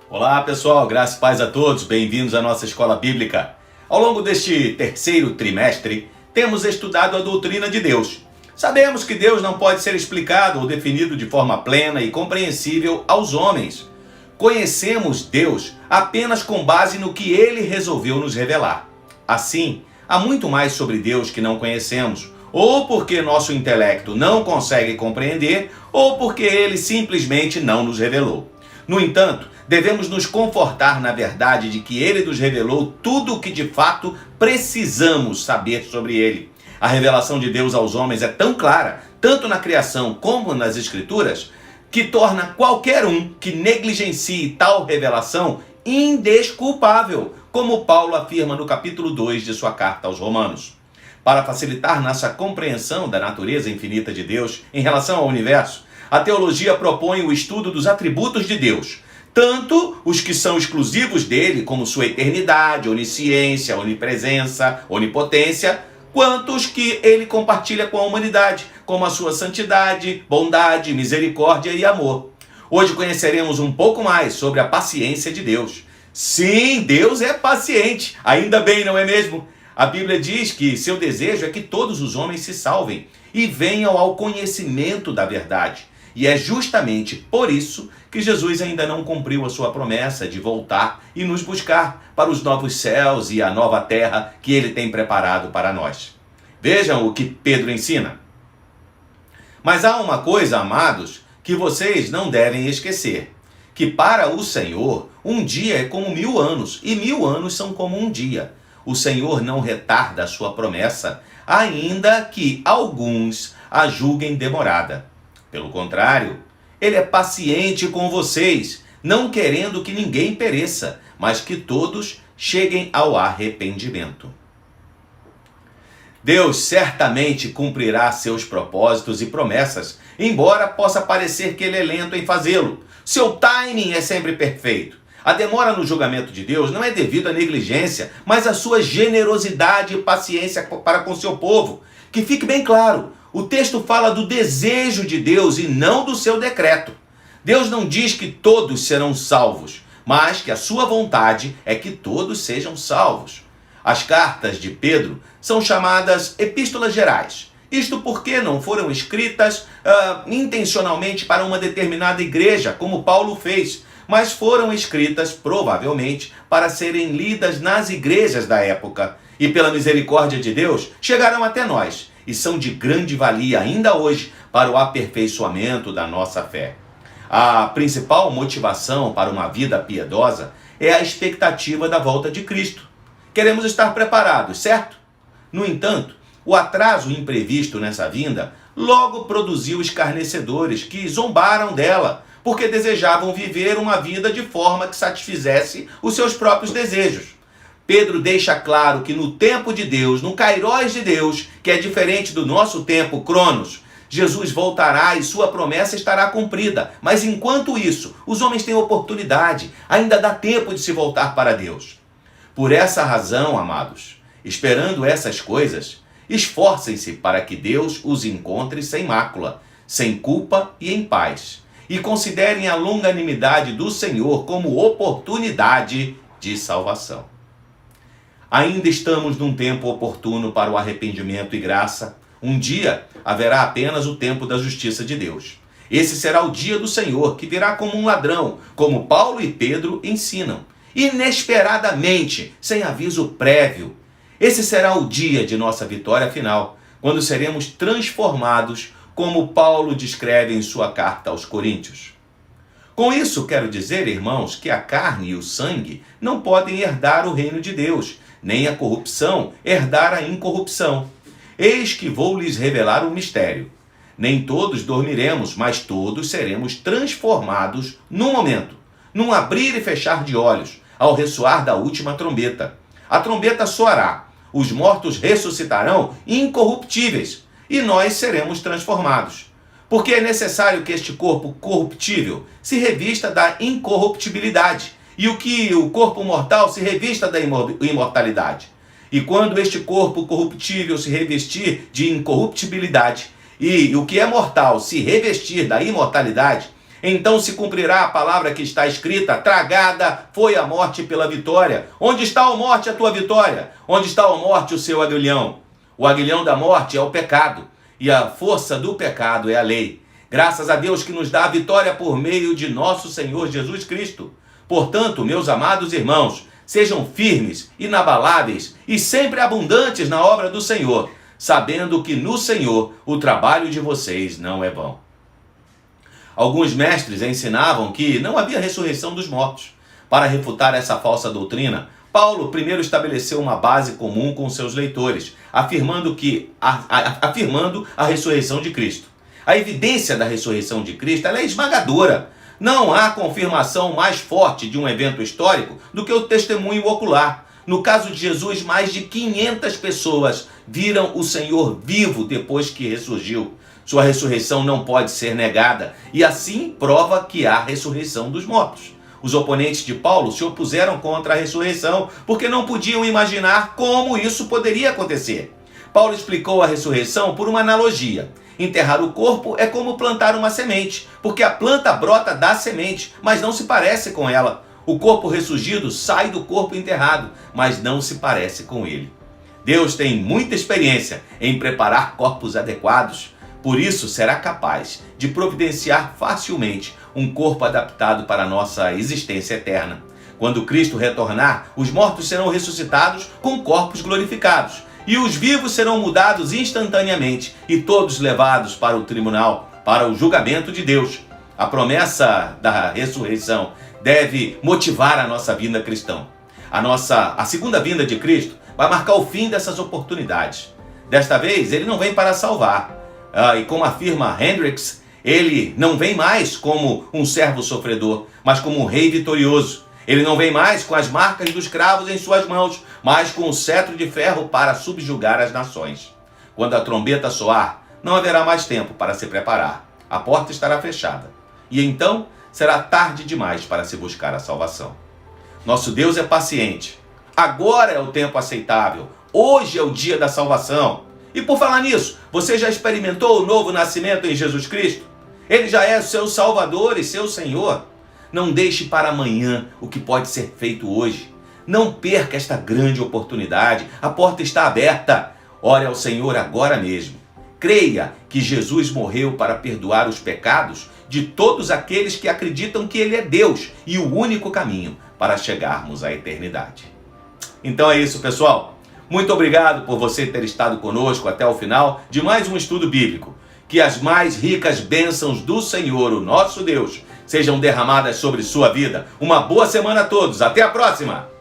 Olá pessoal, graça e paz a todos, bem-vindos à nossa escola bíblica. Ao longo deste terceiro trimestre, temos estudado a doutrina de Deus. Sabemos que Deus não pode ser explicado ou definido de forma plena e compreensível aos homens. Conhecemos Deus apenas com base no que Ele resolveu nos revelar. Assim, há muito mais sobre Deus que não conhecemos, ou porque nosso intelecto não consegue compreender, ou porque Ele simplesmente não nos revelou. No entanto, devemos nos confortar na verdade de que Ele nos revelou tudo o que de fato precisamos saber sobre Ele. A revelação de Deus aos homens é tão clara, tanto na criação como nas Escrituras, que torna qualquer um que negligencie tal revelação indesculpável, como Paulo afirma no capítulo 2 de sua carta aos Romanos. Para facilitar nossa compreensão da natureza infinita de Deus em relação ao universo, a teologia propõe o estudo dos atributos de Deus, tanto os que são exclusivos dele, como sua eternidade, onisciência, onipresença, onipotência, quanto os que ele compartilha com a humanidade, como a sua santidade, bondade, misericórdia e amor. Hoje conheceremos um pouco mais sobre a paciência de Deus. Sim, Deus é paciente, ainda bem, não é mesmo? A Bíblia diz que seu desejo é que todos os homens se salvem e venham ao conhecimento da verdade. E é justamente por isso que Jesus ainda não cumpriu a sua promessa de voltar e nos buscar para os novos céus e a nova terra que ele tem preparado para nós. Vejam o que Pedro ensina. Mas há uma coisa, amados, que vocês não devem esquecer, que para o Senhor um dia é como 1000 anos, e 1000 anos são como um dia. O Senhor não retarda a sua promessa, ainda que alguns a julguem demorada. Pelo contrário, ele é paciente com vocês, não querendo que ninguém pereça, mas que todos cheguem ao arrependimento. Deus certamente cumprirá seus propósitos e promessas, embora possa parecer que ele é lento em fazê-lo. Seu timing é sempre perfeito. A demora no julgamento de Deus não é devido à negligência, mas à sua generosidade e paciência para com seu povo. Que fique bem claro, o texto fala do desejo de Deus e não do seu decreto. Deus não diz que todos serão salvos, mas que a sua vontade é que todos sejam salvos. As cartas de Pedro são chamadas epístolas gerais. Isto porque não foram escritas intencionalmente para uma determinada igreja, como Paulo fez, mas foram escritas, provavelmente, para serem lidas nas igrejas da época. E pela misericórdia de Deus, chegaram até nós e são de grande valia ainda hoje para o aperfeiçoamento da nossa fé. A principal motivação para uma vida piedosa é a expectativa da volta de Cristo. Queremos estar preparados, certo? No entanto, o atraso imprevisto nessa vinda logo produziu escarnecedores que zombaram dela, porque desejavam viver uma vida de forma que satisfizesse os seus próprios desejos. Pedro deixa claro que no tempo de Deus, no kairós de Deus, que é diferente do nosso tempo, cronos, Jesus voltará e sua promessa estará cumprida. Mas enquanto isso, os homens têm oportunidade, ainda dá tempo de se voltar para Deus. Por essa razão, amados, esperando essas coisas, esforcem-se para que Deus os encontre sem mácula, sem culpa e em paz. E considerem a longanimidade do Senhor como oportunidade de salvação. Ainda estamos num tempo oportuno para o arrependimento e graça. Um dia haverá apenas o tempo da justiça de Deus. Esse será o dia do Senhor, que virá como um ladrão, como Paulo e Pedro ensinam, inesperadamente, sem aviso prévio. Esse será o dia de nossa vitória final, quando seremos transformados, como Paulo descreve em sua carta aos Coríntios. Com isso, quero dizer, irmãos, que a carne e o sangue não podem herdar o reino de Deus, nem a corrupção herdar a incorrupção. Eis que vou lhes revelar um mistério. Nem todos dormiremos, mas todos seremos transformados num momento, num abrir e fechar de olhos, ao ressoar da última trombeta. A trombeta soará, os mortos ressuscitarão incorruptíveis, e nós seremos transformados. Porque é necessário que este corpo corruptível se revista da incorruptibilidade, e o corpo mortal se revista da imortalidade. E quando este corpo corruptível se revestir de incorruptibilidade, e o que é mortal se revestir da imortalidade, Então se cumprirá a palavra que está escrita: tragada foi a morte pela vitória. Onde está, ó morte, a tua vitória? Onde está, ó morte, o seu aguilhão? O aguilhão da morte é o pecado, e a força do pecado é a lei. Graças a Deus que nos dá a vitória por meio de nosso Senhor Jesus Cristo. Portanto, meus amados irmãos, sejam firmes, inabaláveis e sempre abundantes na obra do Senhor, sabendo que no Senhor o trabalho de vocês não é vão. Alguns mestres ensinavam que não havia ressurreição dos mortos. Para refutar essa falsa doutrina, Paulo primeiro estabeleceu uma base comum com seus leitores, afirmando a ressurreição de Cristo. A evidência da ressurreição de Cristo ela é esmagadora. Não há confirmação mais forte de um evento histórico do que o testemunho ocular. No caso de Jesus, mais de 500 pessoas viram o Senhor vivo depois que ressurgiu. Sua ressurreição não pode ser negada e assim prova que há ressurreição dos mortos. Os oponentes de Paulo se opuseram contra a ressurreição porque não podiam imaginar como isso poderia acontecer. Paulo explicou a ressurreição por uma analogia. Enterrar o corpo é como plantar uma semente, porque a planta brota da semente, mas não se parece com ela. O corpo ressurgido sai do corpo enterrado, mas não se parece com ele. Deus tem muita experiência em preparar corpos adequados, por isso será capaz de providenciar facilmente um corpo adaptado para a nossa existência eterna. Quando Cristo retornar, os mortos serão ressuscitados com corpos glorificados, e os vivos serão mudados instantaneamente e todos levados para o tribunal, para o julgamento de Deus. A promessa da ressurreição deve motivar a nossa vida cristã. A segunda vinda de Cristo vai marcar o fim dessas oportunidades. Desta vez, ele não vem para salvar. E como afirma Hendricks, ele não vem mais como um servo sofredor, mas como um rei vitorioso. Ele não vem mais com as marcas dos cravos em suas mãos, mas com o cetro de ferro para subjugar as nações. Quando a trombeta soar, não haverá mais tempo para se preparar. A porta estará fechada. E então será tarde demais para se buscar a salvação. Nosso Deus é paciente. Agora é o tempo aceitável. Hoje é o dia da salvação. E por falar nisso, você já experimentou o novo nascimento em Jesus Cristo? Ele já é seu Salvador e seu Senhor. Não deixe para amanhã o que pode ser feito hoje. Não perca esta grande oportunidade. A porta está aberta. Ore ao Senhor agora mesmo. Creia que Jesus morreu para perdoar os pecados de todos aqueles que acreditam que Ele é Deus e o único caminho para chegarmos à eternidade. Então é isso, pessoal. Muito obrigado por você ter estado conosco até o final de mais um estudo bíblico. Que as mais ricas bênçãos do Senhor, o nosso Deus, sejam derramadas sobre sua vida. Uma boa semana a todos. Até a próxima!